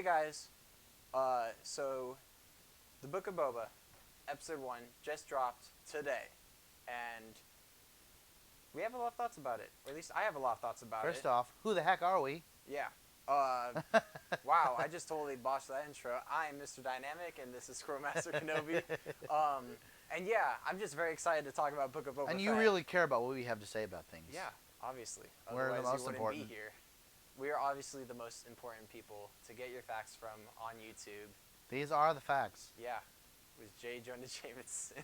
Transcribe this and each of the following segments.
Hey guys, so the Book of Boba, episode 1, just dropped today, and we have a lot of thoughts about it. Or at least I have a lot of thoughts about it. First off, who the heck are we? Yeah. Wow, I just totally botched that intro. I am Mr. Dynamic, and this is Squirrelmaster Kenobi. And yeah, I'm just very excited to talk about Book of Boba And Fett. you really care about what we have to say about things. Yeah, obviously. We're the Otherwise, most you wouldn't important. be here. We are obviously the most important people to get your facts from on YouTube. These are the facts. Yeah, with J. Jonah Jameson.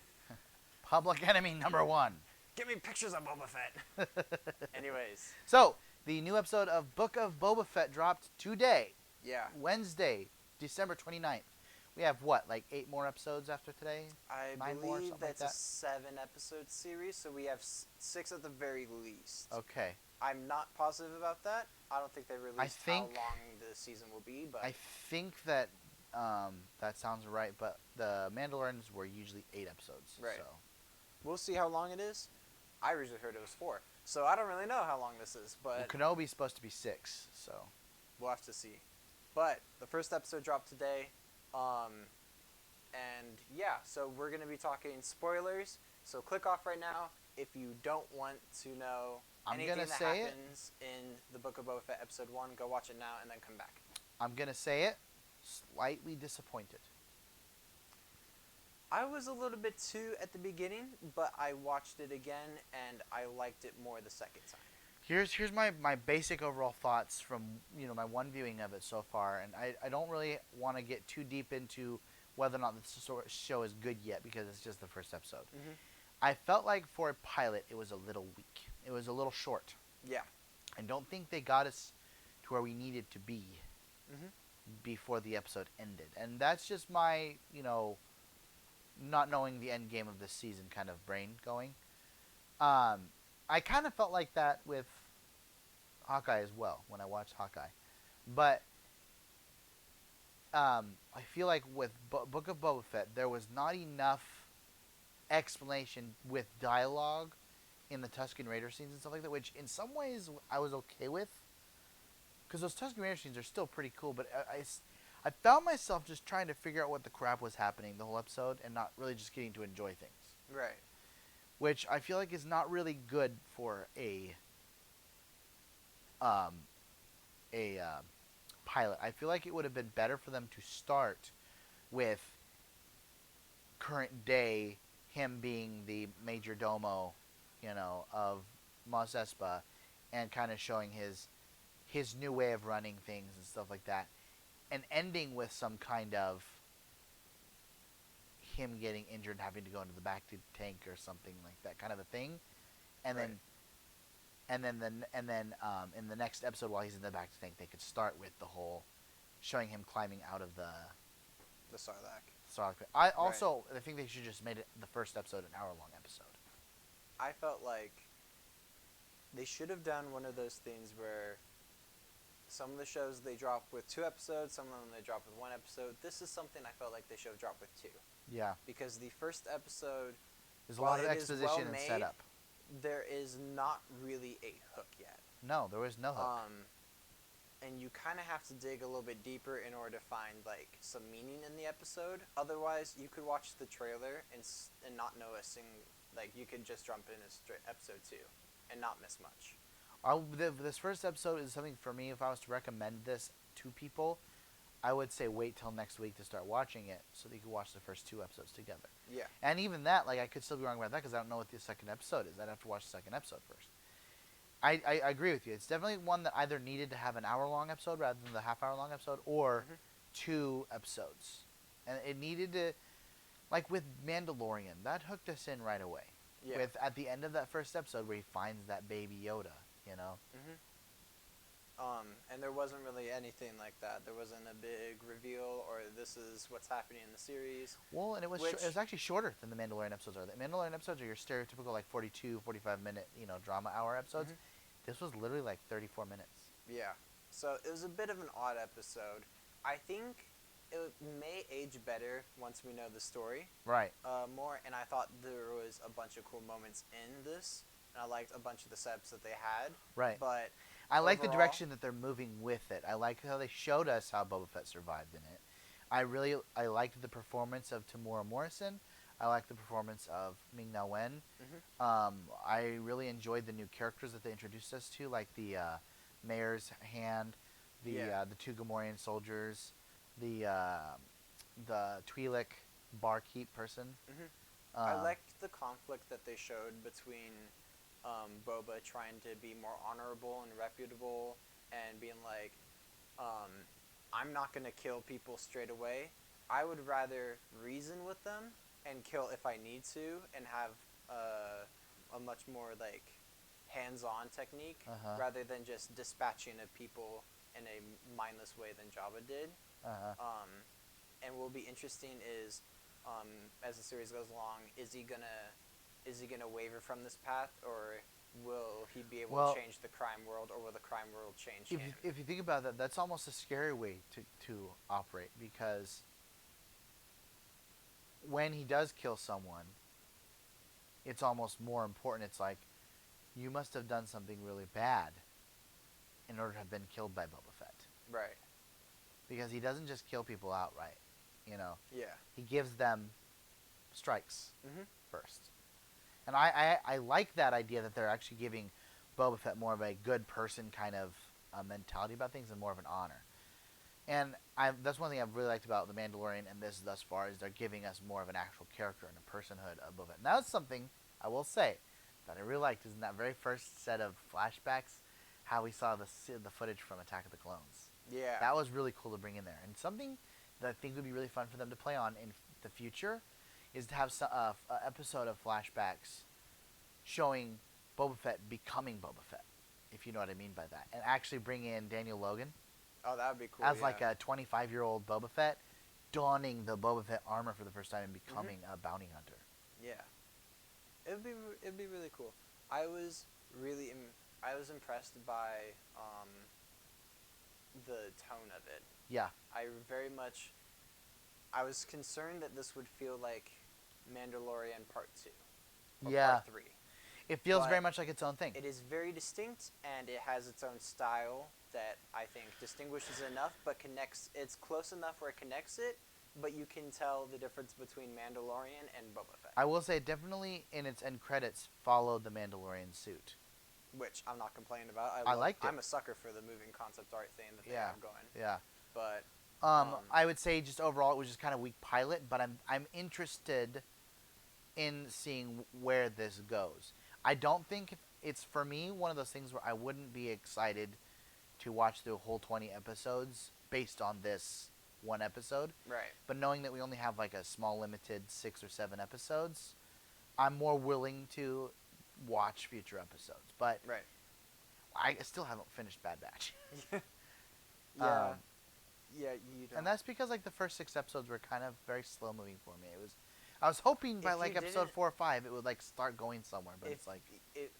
Public enemy number one. Give me pictures of Boba Fett. Anyways. So, the new episode of Book of Boba Fett dropped today. Yeah. Wednesday, December 29th. We have what, like 8 more episodes after today? I 9 believe more, something that's like that? a 7-episode series, so we have 6 at the very least. Okay. I'm not positive about that. I don't think they released how long the season will be, but I think that that sounds right, but the Mandalorians were usually 8 episodes. Right. So. We'll see how long it is. I originally heard it was 4, so I don't really know how long this is, but Well, Kenobi's supposed to be 6, so. we'll have to see. But the first episode dropped today, and yeah, so we're going to be talking spoilers, so click off right now if you don't want to know anything that happens in the Book of Boba Fett episode 1. Go watch it now and then come back. I'm going to say it, slightly disappointed. I was a little bit too at the beginning, but I watched it again and I liked it more the second time. Here's my basic overall thoughts from my one viewing of it so far, and I don't really want to get too deep into whether or not the show is good yet because it's just the first episode. Mm-hmm. I felt like for a pilot it was a little weak. It was a little short. Yeah. I don't think they got us to where we needed to be before the episode ended, and that's just my not knowing the end game of this season kind of brain going. I kind of felt like that with Hawkeye as well when I watched Hawkeye. But I feel like with Book of Boba Fett, there was not enough explanation with dialogue in the Tusken Raider scenes and stuff like that, which in some ways I was okay with. Because those Tusken Raider scenes are still pretty cool, but I found myself just trying to figure out what the crap was happening the whole episode and not really just getting to enjoy things. Right. Which I feel like is not really good for a pilot. I feel like it would have been better for them to start with current day him being the major domo, of Mos Espa, and kind of showing his new way of running things and stuff like that, and ending with some kind of him getting injured and having to go into the back to tank or something like that kind of a thing, and right. then in the next episode while he's in the back to tank they could start with the whole showing him climbing out of the Sarlacc. I think they should just made it the first episode an hour-long episode. I felt like they should have done one of those things where some of the shows they drop with 2 episodes, some of them they drop with 1 episode. This is something I felt like they should have dropped with 2. Yeah. Because the first episode, there's a lot of exposition and setup. There is not really a hook yet. No, there was no hook. And you kind of have to dig a little bit deeper in order to find some meaning in the episode. Otherwise, you could watch the trailer and not know a single. You could just jump in episode 2 and not miss much. This first episode is something for me. If I was to recommend this to people, I would say wait till next week to start watching it so that you can watch the first 2 episodes together. Yeah. And even that, I could still be wrong about that because I don't know what the second episode is. I'd have to watch the second episode first. I agree with you. It's definitely one that either needed to have an hour-long episode rather than the half-hour-long episode, or 2 episodes. And it needed to, with Mandalorian, that hooked us in right away. Yeah. With at the end of that first episode where he finds that baby Yoda, And there wasn't really anything like that. There wasn't a big reveal or this is what's happening in the series. Well, and it was actually shorter than the Mandalorian episodes are. The Mandalorian episodes are your stereotypical 42, 45-minute, drama hour episodes. This was literally 34 minutes. Yeah. So it was a bit of an odd episode. I think it may age better once we know the story. Right. More, and I thought there was a bunch of cool moments in this. And I liked a bunch of the setups that they had. Right. But I like the overall. direction that they're moving with it. I like how they showed us how Boba Fett survived in it. I liked the performance of Tamora Morrison. I liked the performance of Ming Na Wen. Hmm. I really enjoyed the new characters that they introduced us to, like the mayor's hand, Yeah. the two Gamorrean soldiers, the Twi'lek barkeep person. Hmm. I Uh, liked the conflict that they showed between Boba trying to be more honorable and reputable and being like, um, I'm not going to kill people straight away. I would rather reason with them and kill if I need to and have a much more like hands-on technique uh huh. rather than just dispatching of people in a mindless way than Jabba did. Uh huh. And what will be interesting is as the series goes along, is he gonna waver from this path, or will he be able to Well, change the crime world, or will the crime world change if him? if you think about that, that's almost a scary way to operate because when he does kill someone, it's almost more important. It's like you must have done something really bad in order to have been killed by Boba Fett Right. because he doesn't just kill people outright. You know, Yeah. he gives them strikes Mhm. first, and I like that idea that they're actually giving Boba Fett more of a good person kind of mentality about things and more of an honor. And that's one thing I've really liked about The Mandalorian and this thus far is they're giving us more of an actual character and a personhood of Boba Fett. And that's something I will say that I really liked is in that very first set of flashbacks, how we saw the footage from Attack of the Clones. Yeah. That was really cool to bring in there. And something that I think would be really fun for them to play on in the future is to have an episode of flashbacks showing Boba Fett becoming Boba Fett, if you know what I mean by that, and actually bring in Daniel Logan Oh, that would be cool. as Yeah. like a 25-year-old Boba Fett, donning the Boba Fett armor for the first time and Mhm. becoming a bounty hunter. Yeah. It'd be really cool. I was really I was impressed by the tone of it. Yeah, I very much I was concerned that this would feel like Mandalorian Part 2 or yeah. Part 3. It feels very But much like its own thing. it is very distinct and it has its own style that I think distinguishes it enough but connects it's close enough where it connects it, but you can tell the difference between Mandalorian and Boba Fett, I will say it definitely in its end credits followed the Mandalorian suit. which I'm not complaining about. I liked it. I'm a sucker for the moving concept art thing that they Yeah, have going. yeah. But um I would say just overall it was just kind of weak pilot, but I'm interested in seeing where this goes. I don't think it's for me one of those things where I wouldn't be excited to watch the whole 20 episodes based on this one episode. right. But knowing that we only have like a small limited 6 or 7 episodes, I'm more willing to watch future episodes. But Right. I still haven't finished Bad Batch. Yeah. Um, Yeah, you don't. and that's because like the first 6 episodes were kind of very slow moving for me. I was hoping by If like you episode didn't 4 or 5 it would like start going somewhere, but if it's like it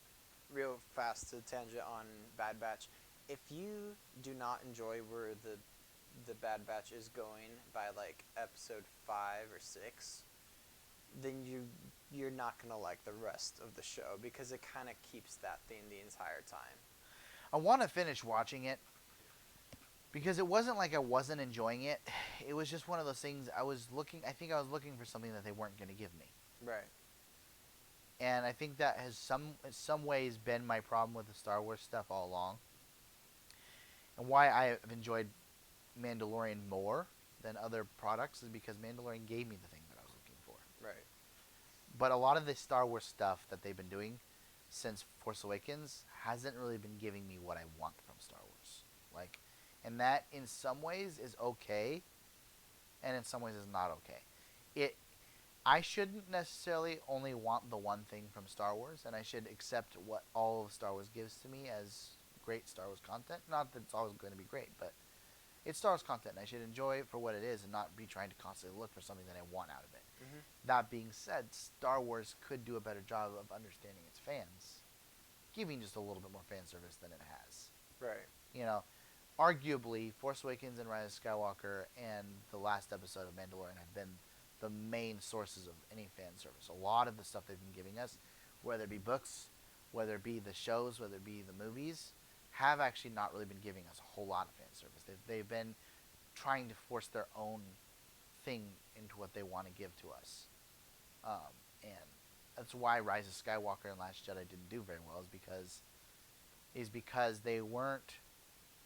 real fast to tangent on Bad Batch, if you do not enjoy where the Bad Batch is going by like episode 5 or 6, then you're not gonna like the rest of the show because it kind of keeps that theme the entire time. I want to finish watching it because it wasn't like I wasn't enjoying it. It was just one of those things I think I was looking for something that they weren't going to give me. Right. And I think that has in some ways been my problem with the Star Wars stuff all along. And why I have enjoyed Mandalorian more than other products is because Mandalorian gave me the thing that I was looking for. Right. But a lot of the Star Wars stuff that they've been doing since Force Awakens hasn't really been giving me what I want from Star Wars. Like, and that in some ways is okay, and in some ways is not okay. I shouldn't necessarily only want the one thing from Star Wars, and I should accept what all of Star Wars gives to me as great Star Wars content. Not that it's always going to be great, but it's Star Wars content, and I should enjoy it for what it is and not be trying to constantly look for something that I want out of it. Mhm. That being said, Star Wars could do a better job of understanding its fans, giving just a little bit more fan service than it has. Right. You know, arguably, Force Awakens and Rise of Skywalker and the last episode of Mandalorian have been the main sources of any fan service. A lot of the stuff they've been giving us, whether it be books, whether it be the shows, whether it be the movies, have actually not really been giving us a whole lot of fan service. They've been trying to force their own thing into what they want to give to us, and that's why Rise of Skywalker and Last Jedi didn't do very well. Is because they weren't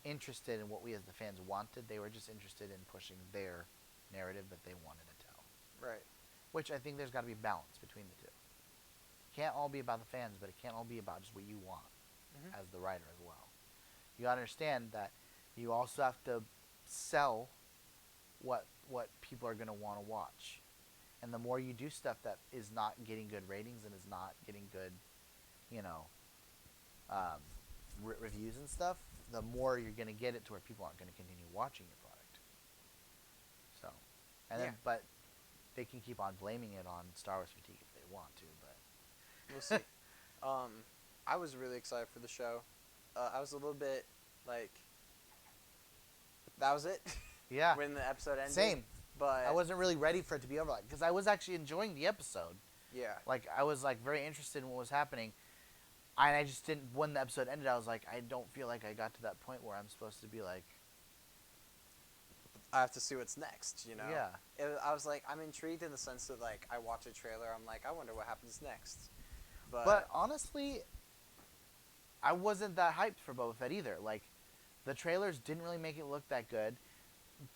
interested in what we as the fans wanted. They were just interested in pushing their narrative that they wanted to tell. Right. Which I think there's got to be balance between the two. It can't all be about the fans, but it can't all be about just what you want as the writer as well. You gotta understand that you also have to sell what people are gonna want to watch. And the more you do stuff that is not getting good ratings and is not getting good, um, reviews and stuff, the more you're gonna get it to where people aren't gonna continue watching your product. So, and then, but they can keep on blaming it on Star Wars fatigue if they want to, but we'll see. I was really excited for the show. I was a little bit like, that was it. Yeah. When the episode ended. Same. But I wasn't really ready for it to be over, because I was actually enjoying the episode. Yeah. Like, I was like very interested in what was happening, and I just didn't. When the episode ended, I was like, I don't feel like I got to that point where I'm supposed to be like, I have to see what's next, Yeah. I was like, I'm intrigued in the sense that, like, I watch a trailer, I'm like, I wonder what happens next. But honestly, I wasn't that hyped for Boba Fett either. Like, the trailers didn't really make it look that good.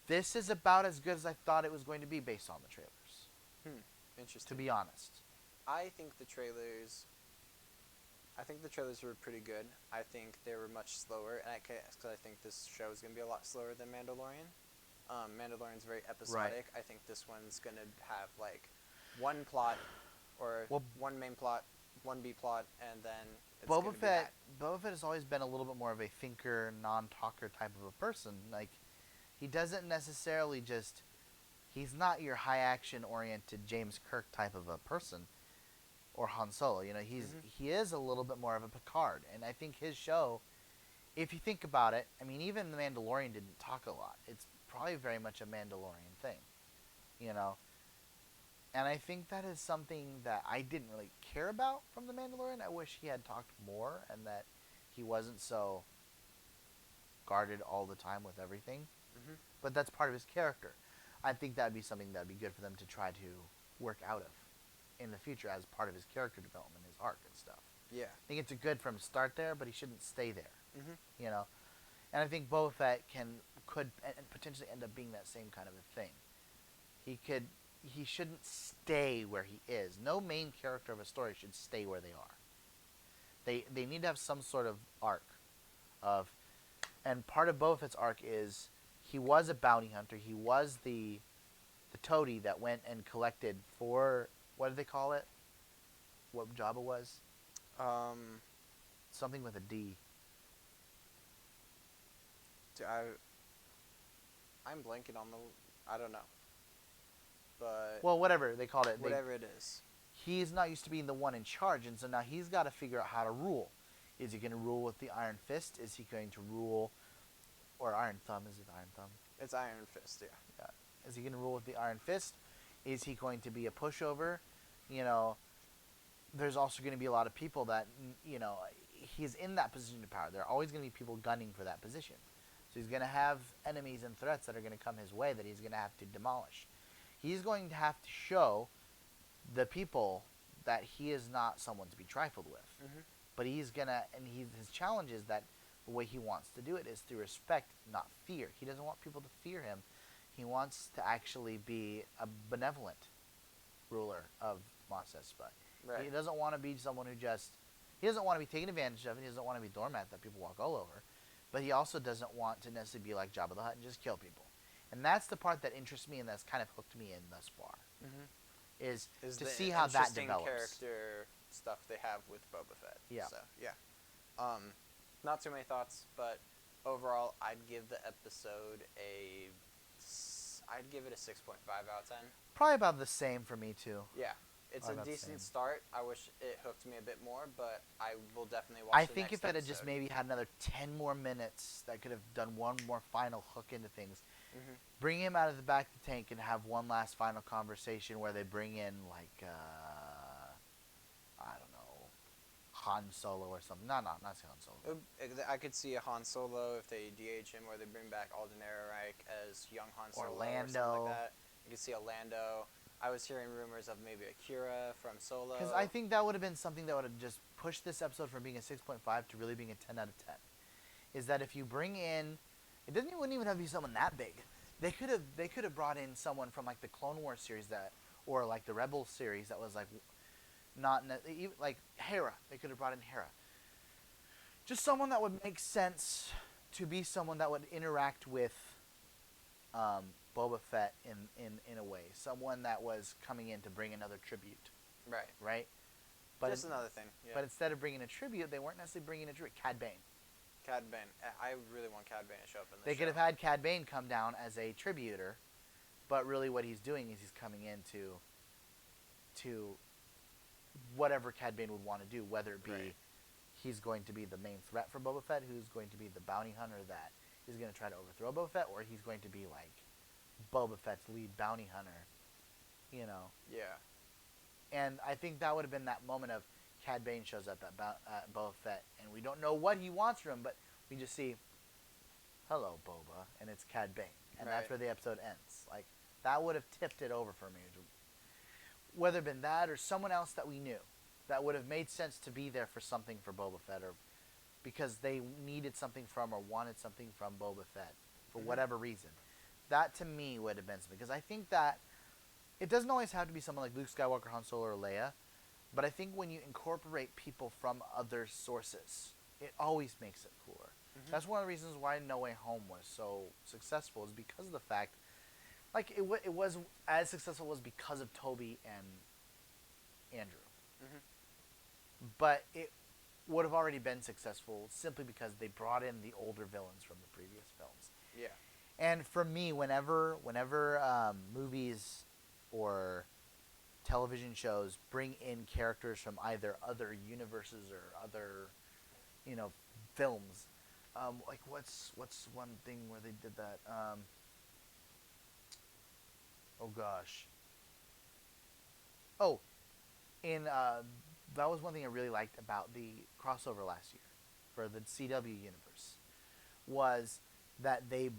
This is about as good as I thought it was going to be based on the trailers. Interesting. To be honest. I think the trailers were pretty good. I think they were much slower, and because I think this show is going to be a lot slower than Mandalorian. Mandalorian's very episodic. Right. I think this one's going to have, like, one plot, or one main plot, one B plot, and then it's Boba Fett has always been a little bit more of a thinker, non-talker type of a person. Like, he doesn't necessarily just... He's not your high-action-oriented James Kirk type of a person, or Han Solo. He is a little bit more of a Picard, and I think his show, if you think about it, I mean, even The Mandalorian didn't talk a lot. It's probably very much a Mandalorian thing, And I think that is something that I didn't really care about from The Mandalorian. I wish he had talked more, and that he wasn't so guarded all the time with everything. But that's part of his character. I think that would be something that would be good for them to try to work out of in the future as part of his character development, his arc and stuff. Yeah. I think it's good for him to start there, but he shouldn't stay there. And I think Boba Fett could potentially end up being that same kind of a thing. He shouldn't stay where he is. No main character of a story should stay where they are. They need to have some sort of arc and part of Boba Fett's arc is he was a bounty hunter. He was the toady that went and collected for, what did they call it? What job it was? Something with a D. I'm blanking on I don't know. But well, whatever they called it. Whatever it is. He's not used to being the one in charge, and so now he's got to figure out how to rule. Is he going to rule with the Iron Fist? Is he going to rule, or Iron Thumb? Is it Iron Thumb? It's Iron Fist, yeah. Is he going to rule with the Iron Fist? Is he going to be a pushover? There's also going to be a lot of people that, he's in that position of power. There are always going to be people gunning for that position. So he's going to have enemies and threats that are going to come his way that he's going to have to demolish. He's going to have to show the people that he is not someone to be trifled with. But he's going to, and his challenge is that the way he wants to do it is through respect, not fear. He doesn't want people to fear him. He wants to actually be a benevolent ruler of Mos Espa. Right. He doesn't want to be someone who he doesn't want to be taken advantage of. He doesn't want to be doormat that people walk all over. But he also doesn't want to necessarily be like Jabba the Hutt and just kill people. And that's the part that interests me and that's kind of hooked me in thus far. Is to see how that develops. Character stuff they have with Boba Fett. Yeah. So, yeah. Not too many thoughts, but overall, I'd give the episode I'd give it a 6.5 out of 10. Probably about the same for me, too. Yeah. It's Probably a about the decent same. start. I wish it hooked me a bit more, but I will definitely watch I the think next if it had episode. just maybe had another 10 more minutes, that could have done one more final hook into things. Bring him out of the back of the tank and have one last final conversation where they bring in, like, I don't know, Han Solo or something. No, not Han Solo. I could see a Han Solo if they DH him, or they bring back Alden Ehrenreich as young Han Solo or something like Orlando. that. You could see a Lando. I was hearing rumors of maybe Akira from Solo. Because I think that would have been something that would have just pushed this episode from being a 6.5 to really being a 10 out of 10. Is that if you bring in, wouldn't even have to be someone that big. They could have brought in someone from like the Clone Wars series or like the Rebels series that was like even like Hera. They could have brought in Hera. Just someone that would make sense to be someone that would interact with Boba Fett in a way. Someone that was coming in to bring another tribute. Right. Right? But Just another thing. Yeah. But instead of bringing a tribute, they weren't necessarily bringing a tribute. Cad Bane. Cad Bane. I really want Cad Bane to show up in this They show. could have had Cad Bane come down as a tributor, but really what he's doing is he's coming in to whatever Cad Bane would want to do, whether it be he's going to be the main threat for Boba Fett, who's going to be the bounty hunter that is going to try to overthrow Boba Fett, or he's going to be like Boba Fett's lead bounty hunter, you know. Yeah. And I think that would have been that moment of Cad Bane shows up at Boba Fett, and we don't know what he wants from him, but we just see, hello, Boba, and it's Cad Bane. And that's where the episode ends. Like, that would have tipped it over for me. Whether it been that or someone else that we knew, that would have made sense to be there for something for Boba Fett, or because they needed something from or wanted something from Boba Fett for whatever reason. That, to me, would have been something. Because I think that it doesn't always have to be someone like Luke Skywalker, Han Solo, or Leia. But I think when you incorporate people from other sources, it always makes it cooler. Mm-hmm. That's one of the reasons why No Way Home was so successful, is because of the fact, like, it was as successful was because of Toby and Andrew. Mm-hmm. But it would have already been successful simply because they brought in the older villains from the previous films. Yeah. And for me, whenever movies or television shows bring in characters from either other universes or other, films, like what's one thing where they did that? Oh gosh. Oh, that was one thing I really liked about the crossover last year for the CW universe, was that they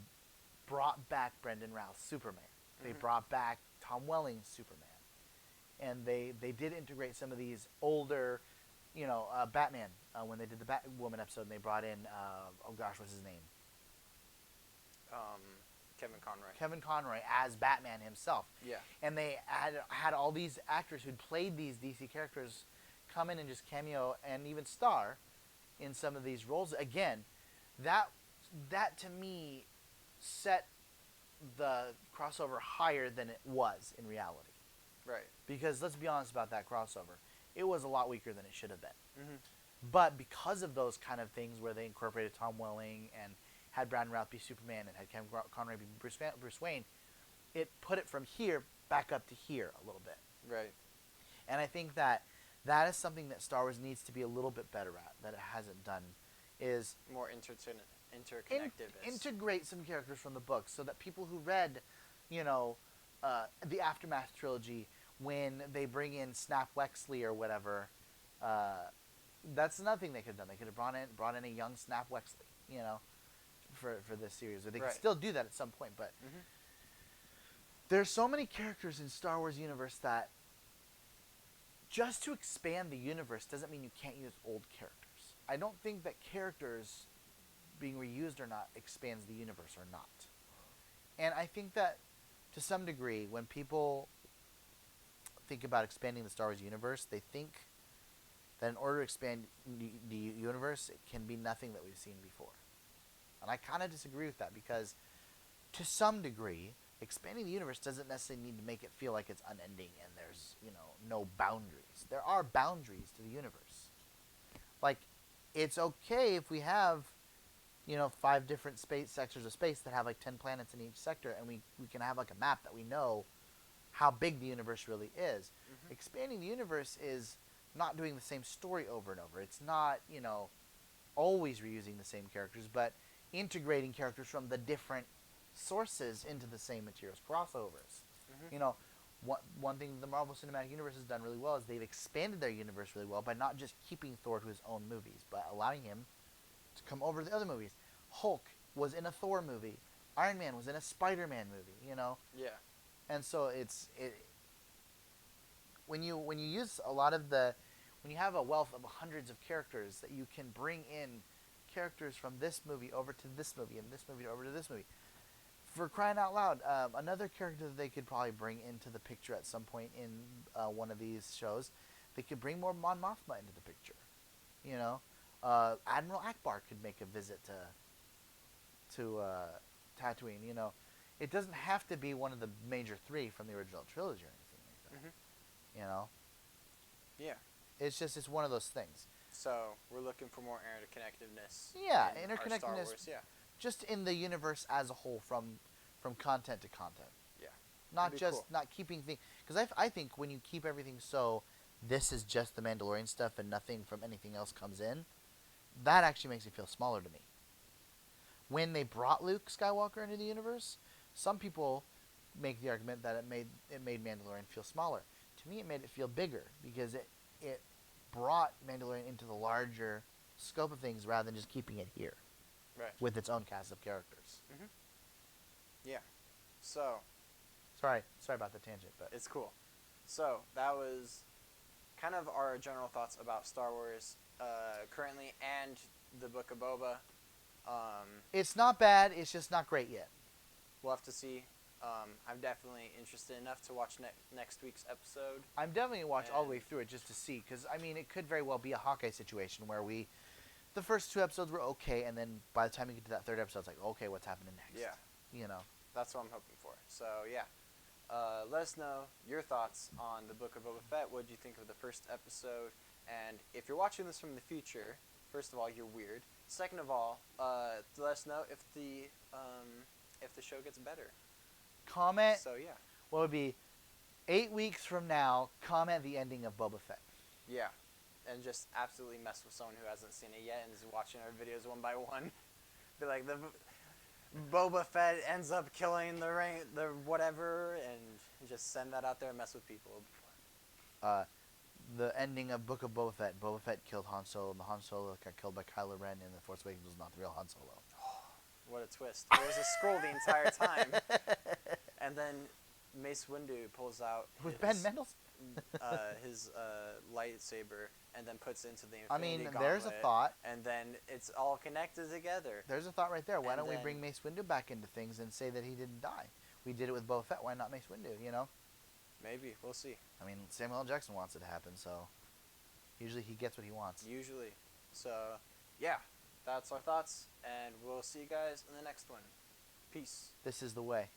brought back Brendan Routh's Superman. They brought back Tom Welling's Superman. And they did integrate some of these older, Batman, when they did the Batwoman episode, and they brought in, what's his name? Kevin Conroy as Batman himself. Yeah. And they had all these actors who'd played these DC characters come in and just cameo and even star in some of these roles. Again, that to me set the crossover higher than it was in reality. Right. Because let's be honest about that crossover. It was a lot weaker than it should have been. Mm-hmm. But because of those kind of things where they incorporated Tom Welling and had Brandon Routh be Superman and had Kevin Conroy be Bruce Wayne, it put it from here back up to here a little bit. Right. And I think that is something that Star Wars needs to be a little bit better at, that it hasn't done, is more interconnected. Integrate some characters from the books so that people who read, the Aftermath trilogy, when they bring in Snap Wexley or whatever, that's another thing they could have done. They could have brought in a young Snap Wexley, for this series. Or they could still do that at some point, but there's so many characters in Star Wars universe that just to expand the universe doesn't mean you can't use old characters. I don't think that characters being reused or not expands the universe or not. And I think that to some degree, when people think about expanding the Star Wars universe, they think that in order to expand the universe, it can be nothing that we've seen before. And I kind of disagree with that, because to some degree, expanding the universe doesn't necessarily need to make it feel like it's unending and there's, no boundaries. There are boundaries to the universe. Like, it's okay if we have, 5 different sectors of space that have like 10 planets in each sector, and we can have like a map that we know how big the universe really is. Expanding the universe is not doing the same story over and over. It's not, always reusing the same characters, but integrating characters from the different sources into the same materials, crossovers. One thing the Marvel Cinematic Universe has done really well is they've expanded their universe really well by not just keeping Thor to his own movies, but allowing him to come over to the other movies. Hulk was in a Thor movie. Iron Man was in a Spider-Man movie. You know, Yeah. and so when you use a lot of the when you have a wealth of hundreds of characters that you can bring in characters from this movie over to this movie and this movie over to this movie. For crying out loud, another character that they could probably bring into the picture at some point in one of these shows, they could bring more Mon Mothma into the picture. You know, Admiral Akbar could make a visit to Tatooine. You know, it doesn't have to be one of the major three from the original trilogy or anything like that. Mm-hmm. You know, Yeah. it's one of those things. So we're looking for more interconnectedness. Yeah, in our Star interconnectedness. Wars. Yeah. Just in the universe as a whole, from content to content. Yeah. Not That'd be just cool. not keeping things, because I think when you keep everything so this is just the Mandalorian stuff and nothing from anything else comes in, that actually makes it feel smaller to me. When they brought Luke Skywalker into the universe, some people make the argument that it made Mandalorian feel smaller. To me, it made it feel bigger because it brought Mandalorian into the larger scope of things rather than just keeping it here Right. with its own cast of characters. Mm-hmm. Yeah. So Sorry about the tangent, but it's cool. So that was kind of our general thoughts about Star Wars currently and the Book of Boba. it's not bad. It's just not great yet. We'll have to see. I'm definitely interested enough to watch next week's episode. I'm definitely gonna watch all the way through it just to see, because I mean, it could very well be a Hawkeye situation where the first two episodes were okay, and then by the time you get to that third episode, it's like, okay, what's happening next? Yeah. You know. That's what I'm hoping for. So yeah, let us know your thoughts on the Book of Boba Fett. What did you think of the first episode? And if you're watching this from the future, first of all, you're weird. Second of all, let us know if the show gets better. Comment. So yeah, What would be 8 weeks from now? Comment the ending of Boba Fett. yeah, and just absolutely mess with someone who hasn't seen it yet and is watching our videos one by one. Be like, the Boba Fett ends up killing the whatever, and just send that out there and mess with people. The ending of Book of Boba Fett. Boba Fett killed Han Solo, and the Han Solo got killed by Kylo Ren, and the Force Awakens was not the real Han Solo. What a twist! There was a scroll the entire time, and then Mace Windu pulls out With Ben Mendelsohn. his lightsaber and then puts it into the I Infinity mean, Gauntlet, there's a thought. and then it's all connected together. There's a thought right there. Why And don't we then- bring Mace Windu back into things and say that he didn't die? We did it with Boba Fett. Why not Mace Windu? You know. Maybe we'll see. I mean, Samuel L. Jackson wants it to happen, so usually he gets what he wants. Usually, so yeah, that's our thoughts, and we'll see you guys in the next one. Peace. This is the way.